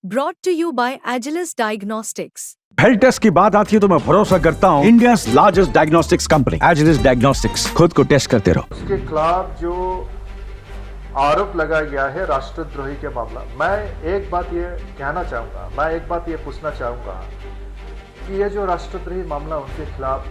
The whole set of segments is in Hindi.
Brought to you by Agilus Diagnostics. Health test की बात आती है तो मैं भरोसा करता हूँ India largest diagnostics company Agilus diagnostics. खुद को टेस्ट करते रहो। उसके खिलाफ जो आरोप लगाया गया है राष्ट्रद्रोही के मामला, मैं एक बात ये कहना चाहूँगा, मैं एक बात ये पूछना चाहूँगा कि ये जो राष्ट्रद्रोही मामला उनके खिलाफ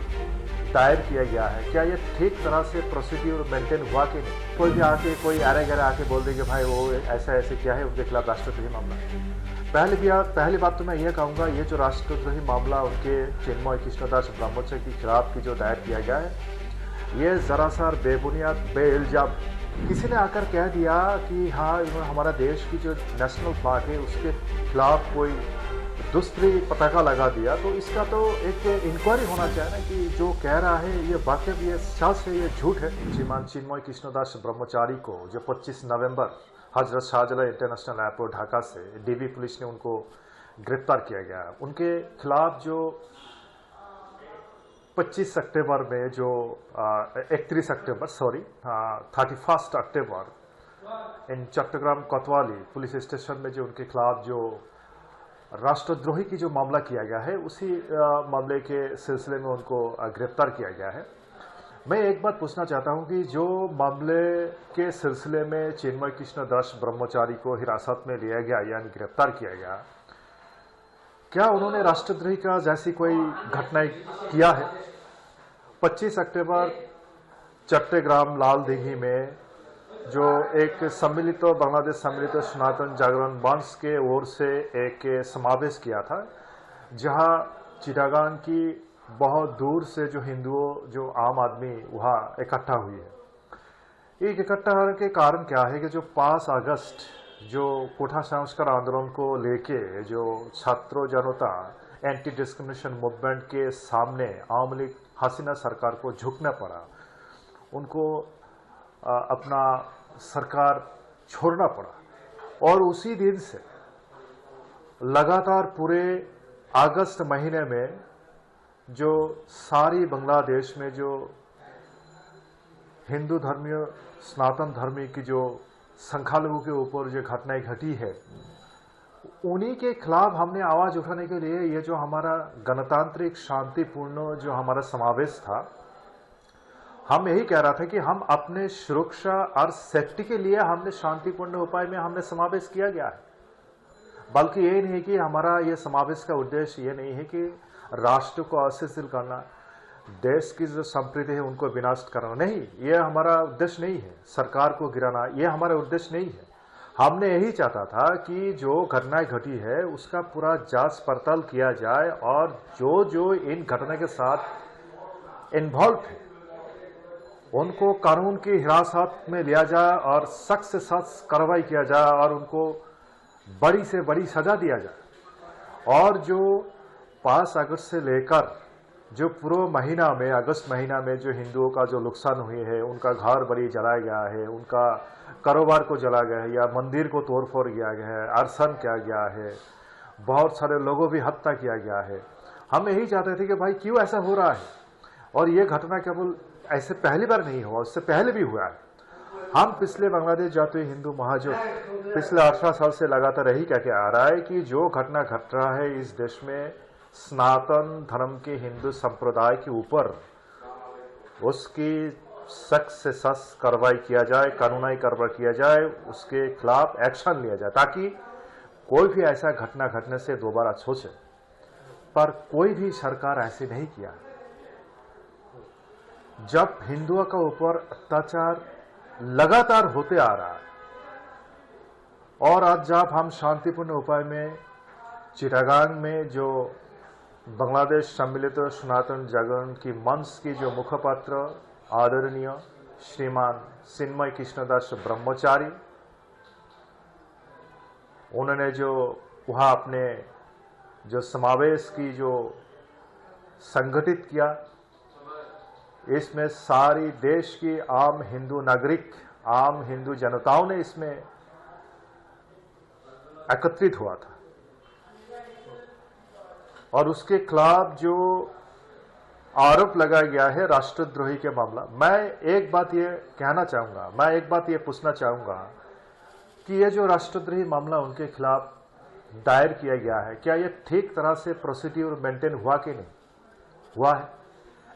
दायर किया गया है, क्या ये ठीक तरह से प्रोसीड्यूर मेंटेन हुआ कि नहीं? कोई भी आके कोई अरे गरे आके बोल दे कि भाई वो ऐसा ऐसे किया है, उनके खिलाफ राष्ट्रद्रोही मामला। पहली बात तो मैं ये कहूँगा, ये जो राष्ट्रद्रोही मामला उनके चिन्मय कृष्णदास ब्रह्मचारी के खिलाफ की जो दायर किया गया है, ये ज़रा सा बेबुनियाद बेइल्जाम किसी ने आकर कह दिया कि हाँ हमारा देश की जो नेशनल फ्लैग है उसके खिलाफ कोई दूसरी पताका लगा दिया, तो इसका तो एक इंक्वायरी होना चाहिए ना कि जो कह रहा है ये वाकई ये सच है ये झूठ है। श्रीमान चिन्मय कृष्णदास ब्रह्मचारी को जो 25 नवंबर हजरत शाहजलाल इंटरनेशनल एयरपोर्ट ढाका से डीबी पुलिस ने उनको गिरफ्तार किया गया है। उनके खिलाफ जो 25 अक्टूबर में जो 31 अक्टूबर 31 अक्टूबर इन चट्टग्राम कोतवाली पुलिस स्टेशन में जो उनके खिलाफ जो राष्ट्रद्रोही की जो मामला किया गया है, उसी मामले के सिलसिले में उनको गिरफ्तार किया गया है। मैं एक बात पूछना चाहता हूं कि जो मामले के सिलसिले में चिन्मय कृष्णदास ब्रह्मचारी को हिरासत में लिया गया यानी गिरफ्तार किया गया, क्या उन्होंने राष्ट्रद्रोही का जैसी कोई घटना किया है? 25 अक्टूबर चट्टग्राम लाल दिघी में जो एक सम्मिलित बांग्लादेश सम्मिलित सनातन जागरण मंच के ओर से एक समावेश किया था, जहां चिटागांग की बहुत दूर से जो हिंदुओं जो आम आदमी वहाँ इकट्ठा हुई है। एक इकट्ठा होने के कारण क्या है कि जो 5 अगस्त जो कोठा संस्कार आंदोलन को लेके जो छात्रों जनता एंटी डिस्क्रिमिनेशन मूवमेंट के सामने आवामी लीग हसीना सरकार को झुकना पड़ा, उनको अपना सरकार छोड़ना पड़ा। और उसी दिन से लगातार पूरे अगस्त महीने में जो सारी बांग्लादेश में जो हिंदू धर्मीय सनातन धर्मी की जो संख्यालघु के ऊपर जो घटनाएं घटी है, उन्हीं के खिलाफ हमने आवाज उठाने के लिए ये जो हमारा गणतांत्रिक शांतिपूर्ण जो हमारा समावेश था, हम यही कह रहा था कि हम अपने सुरक्षा और सेफ्टी के लिए हमने शांतिपूर्ण उपाय में हमने समावेश किया गया है। बल्कि ये नहीं कि हमारा ये समावेश का उद्देश्य ये नहीं है कि राष्ट्र को अस्थिर करना, देश की जो संप्रीति है उनको विनाश करना, नहीं, ये हमारा उद्देश्य नहीं है। सरकार को गिराना ये हमारा उद्देश्य नहीं है। हमने यही चाहता था कि जो घटनाएं घटी है उसका पूरा जांच पड़ताल किया जाए और जो जो इन घटना के साथ इन्वॉल्व है उनको कानून की हिरासत में लिया जाए और सख्त से सख्त कार्रवाई किया जाए और उनको बड़ी से बड़ी सजा दिया जाए। और जो 5 अगस्त से लेकर जो पूरा महीना में अगस्त महीना में जो हिंदुओं का जो नुकसान हुए है, उनका घर बड़ी जलाया गया है, उनका कारोबार को जला गया है या मंदिर को तोड़फोड़ किया गया है, अरसन किया गया है, बहुत सारे लोगों भी हत्या किया गया है। हम यही चाहते थे कि भाई क्यों ऐसा हो रहा है, और ये घटना केवल ऐसे पहली बार नहीं हुआ, उससे पहले भी हुआ है। हम पिछले बांग्लादेश जाते हिंदू महाजोट पिछले 18 साल से लगातार यही कहते आ रहा है कि जो घटना घट रहा है इस देश में सनातन धर्म के हिंदू संप्रदाय के ऊपर, उसकी सख्त से सख्त कार्रवाई किया जाए, कानूनी कार्रवाई किया जाए, उसके खिलाफ एक्शन लिया जाए ताकि कोई भी ऐसा घटना घटने से दोबारा सोचे। पर कोई भी सरकार ऐसे नहीं किया। जब हिंदुओं का ऊपर अत्याचार लगातार होते आ रहा है और आज जब हम शांतिपूर्ण उपाय में चिटागांग में जो बांग्लादेश सम्मिलित सनातन जागरण की मंच की जो मुखपात्र आदरणीय श्रीमान चिन्मय कृष्णदास ब्रह्मचारी, उन्होंने जो वहाँ अपने जो समावेश की जो संगठित किया, इसमें सारी देश की आम हिंदू नागरिक, आम हिंदू जनताओं ने इसमें एकत्रित हुआ था और उसके खिलाफ जो आरोप लगाया गया है राष्ट्रद्रोही के मामला, मैं एक बात ये कहना चाहूँगा, मैं एक बात ये पूछना चाहूँगा कि ये जो राष्ट्रद्रोही मामला उनके खिलाफ दायर किया गया है, क्या ये ठीक तरह से प्रोसीड्यूर मेंटेन हुआ कि नहीं हुआ है,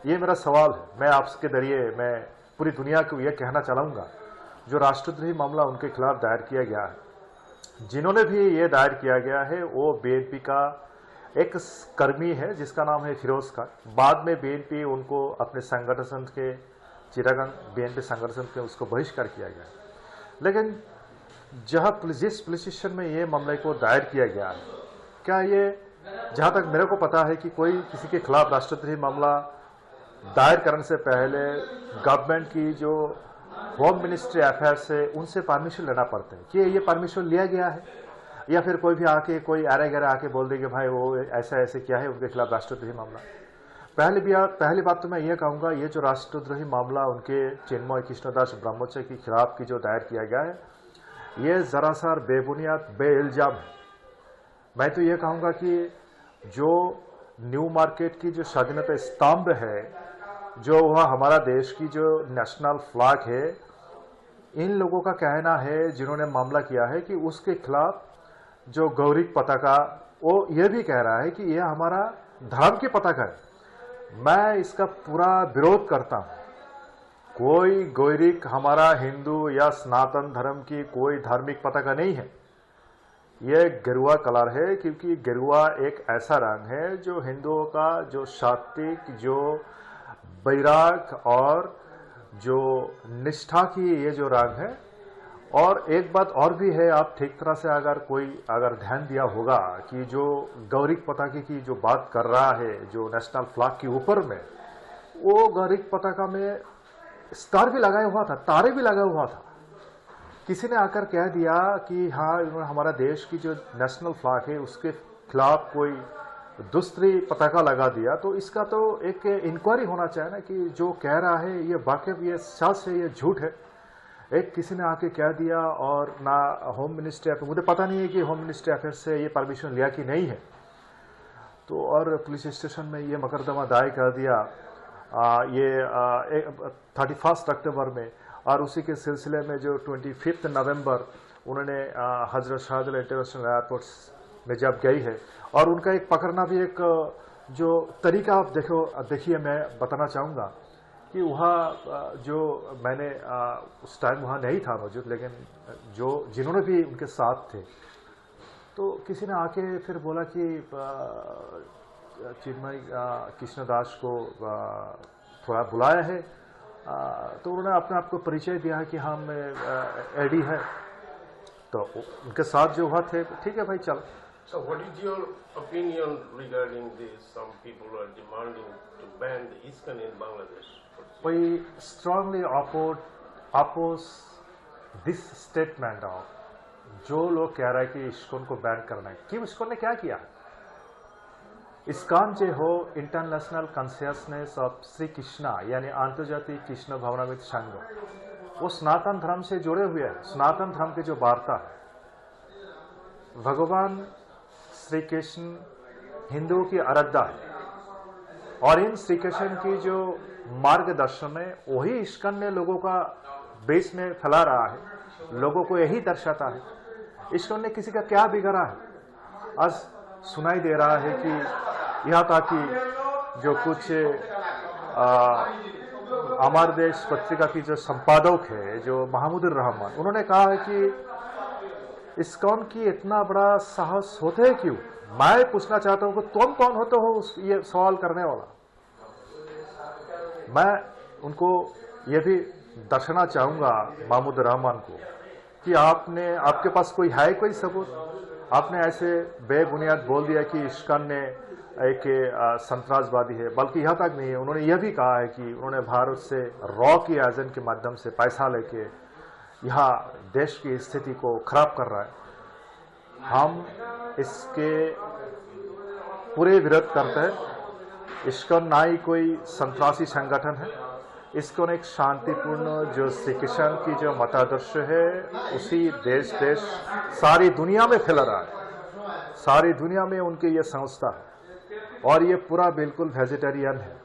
ये मेरा सवाल है। मैं आपके जरिए मैं पूरी दुनिया को यह कहना चाहूँगा, जो राष्ट्रद्रोही मामला उनके खिलाफ दायर किया गया है, जिन्होंने भी ये दायर किया गया है वो बीएनपी का एक कर्मी है जिसका नाम है फिरोज खान। बाद में बीएनपी उनको अपने संगठन के चिरागन बीएनपी संगठन के उसको बहिष्कार किया गया। लेकिन जिस पुलिस स्टेशन में ये मामले को दायर किया गया है, क्या ये जहां तक मेरे को पता है कि कोई किसी के खिलाफ राष्ट्रद्रोही मामला दायर करने से पहले गवर्नमेंट की जो होम मिनिस्ट्री अफेयर्स है उनसे परमिशन लेना पड़ता है। कि ये परमिशन लिया गया है या फिर कोई भी आके कोई अरे गरे आके बोल दे कि भाई वो ऐसा ऐसे क्या है उनके खिलाफ राष्ट्रद्रोही मामला। पहली बात तो मैं ये कहूँगा, ये जो राष्ट्रद्रोही मामला उनके चिन्मय कृष्णदास ब्रह्मोत्सव के खिलाफ की जो दायर किया गया है, ये जरा सा बेबुनियाद बेइल्जाम है। मैं तो ये कहूँगा कि जो न्यू मार्केट की जो स्वाधीनता स्तंभ है, जो वह हमारा देश की जो नेशनल फ्लैग है, इन लोगों का कहना है जिन्होंने मामला किया है कि उसके खिलाफ जो गौरिक पताका, वो ये भी कह रहा है कि यह हमारा धर्म की पताका है। मैं इसका पूरा विरोध करता हूं। कोई गौरिक हमारा हिंदू या सनातन धर्म की कोई धार्मिक पताका नहीं है। यह गेरुआ कलर है, क्योंकि गेरुआ एक ऐसा रंग है जो हिंदुओं का जो सात्विक, जो वैराग और जो निष्ठा की ये जो रंग है। और एक बात और भी है, आप ठीक तरह से अगर ध्यान दिया होगा कि जो गौरिक पताके की जो बात कर रहा है, जो नेशनल फ्लैग के ऊपर में, वो गौरिक पताका में स्टार भी लगाया हुआ था, तारे भी लगा हुआ था। किसी ने आकर कह दिया कि हाँ हमारा देश की जो नेशनल फ्लैग है उसके खिलाफ कोई दूसरी पताका लगा दिया, तो इसका तो एक इंक्वायरी होना चाहिए ना कि जो कह रहा है ये वाकई ये सच है, ये झूठ है। एक किसी ने आके कह दिया, और ना होम मिनिस्ट्री अफेयर, मुझे पता नहीं है कि होम मिनिस्ट्री अफेयर से ये परमिशन लिया कि नहीं है, तो और पुलिस स्टेशन में ये मुकदमा दायर कर दिया 31 अक्टूबर में। और उसी के सिलसिले में जो 25 नवंबर उन्होंने हजरत शाहजलाल इंटरनेशनल एयरपोर्ट में जब गई है, और उनका एक पकड़ना भी एक जो तरीका आप देखिए मैं बताना चाहूँगा कि वहाँ जो मैंने उस टाइम वहाँ नहीं था मौजूद, लेकिन जिन्होंने भी उनके साथ थे, तो किसी ने आके फिर बोला कि चिन्मय कृष्णदास को थोड़ा बुलाया है, तो उन्होंने अपने आप को परिचय दिया कि हम एडी है, तो उनके साथ जो हुआ थे, ठीक है भाई चल। So what is your opinion regarding this? Some people are demanding to ban the ISKCON in Bangladesh. We strongly oppose this statement of जो लोग कह रहा है कि ISKCON को बैन करना है। क्यों? ISKCON ने क्या किया? ISKCON जो हो international consciousness of Shri Krishna यानी अंतर्जातीय कृष्ण भावनामृत संघ, वो सनातन धर्म से जुड़े हुए हैं। सनातन धर्म की जो वार्ता है, भगवान श्री कृष्ण हिंदुओं की आराध्या है, और इन श्री कृष्ण की जो मार्गदर्शन है वही ISKCON ने लोगों का बीच में फैला रहा है, लोगों को यही दर्शाता है। ISKCON ने किसी का क्या बिगाड़ा है? आज सुनाई दे रहा है कि यहाँ तक कि जो कुछ अमर देश पत्रिका की जो संपादक है जो महमूदुर रहमान, उन्होंने कहा है कि ISKCON की इतना बड़ा साहस होते है क्यों? मैं पूछना चाहता हूं कि तुम कौन होते हो ये सवाल करने वाला। मैं उनको ये भी दर्शाना चाहूंगा महमूदुर रहमान को कि आपके पास कोई सबूत? आपने ऐसे बेबुनियाद बोल दिया कि ISKCON ने एक संतरासवादी है, बल्कि यहाँ तक नहीं है, उन्होंने यह भी कहा है कि उन्होंने भारत से रॉ की एजेंट के माध्यम से पैसा लेके यहाँ देश की स्थिति को खराब कर रहा है। हम इसके पूरे विरोध करते हैं। ISKCON ना ही कोई संतरासी संगठन है, ISKCON एक शांतिपूर्ण जो श्री कृष्ण की जो मतादर्श है उसी देश सारी दुनिया में फैला रहा है। सारी दुनिया में उनकी ये संस्था है, और ये पूरा बिल्कुल वेजिटेरियन है।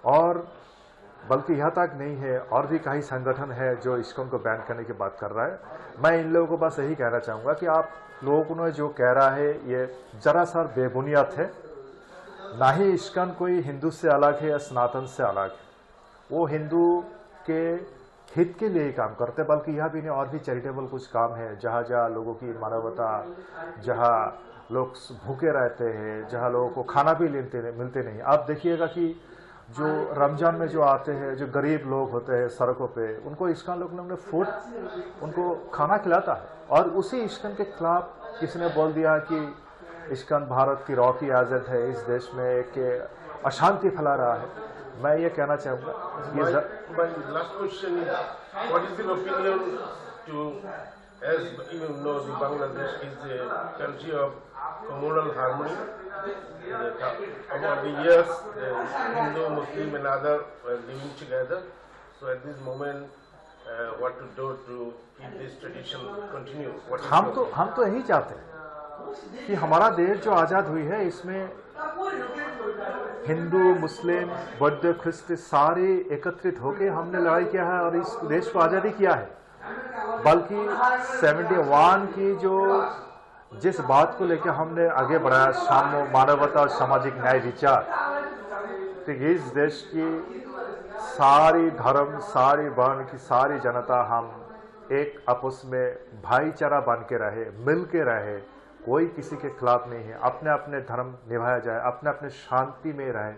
और बल्कि यहाँ तक नहीं है, और भी कई संगठन है जो ISKCON को बैन करने की बात कर रहा है। मैं इन लोगों को बस यही कहना चाहूँगा कि आप लोगों ने जो कह रहा है ये जरा सा बेबुनियाद है। ना ही इस्कॉन कोई हिंदू से अलग है या सनातन से अलग है, वो हिंदू के हित के लिए ही काम करते, बल्कि यह भी नहीं और भी चैरिटेबल कुछ काम है जहाँ जहाँ लोगों की मानवता, जहाँ लोग भूखे रहते हैं, जहाँ लोगों को खाना भी मिलते नहीं। आप देखिएगा कि जो रमजान में जो आते हैं, जो गरीब लोग होते हैं सड़कों पे, उनको इस्कॉन लोग ने फूड उनको खाना खिलाता है। और उसी इस्कॉन के खिलाफ किसी ने बोल दिया कि इस्कॉन भारत की रॉकी एजेंट है, इस देश में एक अशांति फैला रहा है। मैं ये कहना चाहूँगा My last question is, what is your opinion to, as you know, the Bangladesh is a country of communal harmony. Over the years, the Hindu, Muslim and other were living together. So at this moment, what to do to keep this tradition continue? What is हम your तो यही चाहते हैं कि हमारा देश जो आज़ाद हुई है इसमें हिंदू, मुस्लिम, बौद्ध, ख्रिस्ती सारे एकत्रित होकर हमने लड़ाई किया है और इस देश को आज़ादी किया है। बल्कि 71 की जो जिस बात को लेकर हमने आगे बढ़ाया, मानवता और सामाजिक न्याय विचार, तो इस देश की सारी धर्म, सारी वर्ण की सारी जनता हम एक आपस में भाईचारा बन के रहे, मिल के रहे, कोई किसी के खिलाफ नहीं है। अपने अपने धर्म निभाया जाए, अपने अपने शांति में रहे,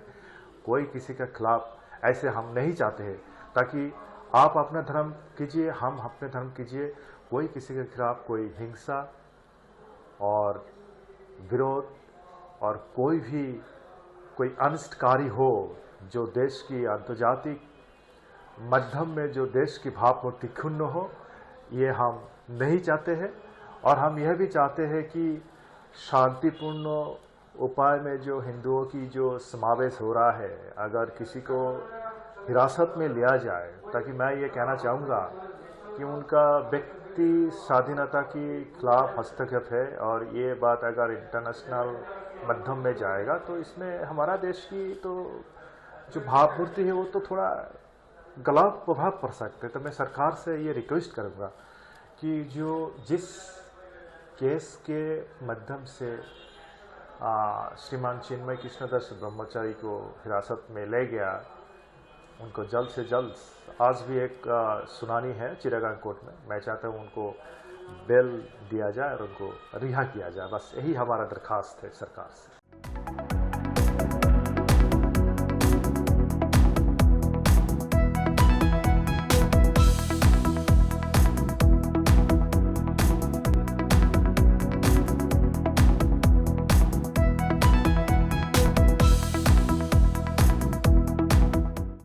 कोई किसी के खिलाफ ऐसे हम नहीं चाहते हैं। ताकि आप अपना धर्म कीजिए, हम अपने धर्म कीजिए, कोई किसी के खिलाफ कोई हिंसा और विरोध और कोई अनिष्टकारी हो जो देश की आंतर्जातिक माध्यम में जो देश की भावमूर्ति क्षुण्ण हो, ये हम नहीं चाहते हैं। और हम यह भी चाहते हैं कि शांतिपूर्ण उपाय में जो हिंदुओं की जो समावेश हो रहा है, अगर किसी को हिरासत में लिया जाए, ताकि मैं ये कहना चाहूँगा कि उनका व्यक्ति स्वाधीनता के खिलाफ हस्तक्षेप है। और ये बात अगर इंटरनेशनल माध्यम में जाएगा तो इसमें हमारा देश की तो जो भावमूर्ति है वो तो थोड़ा गलत प्रभाव पड़ सकते हैं। तो मैं सरकार से ये रिक्वेस्ट करूँगा कि जिस केस के माध्यम से श्रीमान चिन्मय कृष्णदास ब्रह्मचारी को हिरासत में ले गया, उनको जल्द से जल्द, आज भी एक सुनानी है चिटागंग कोर्ट में, मैं चाहता हूँ उनको बेल दिया जाए और उनको रिहा किया जाए। बस यही हमारा दरखास्त है सरकार से।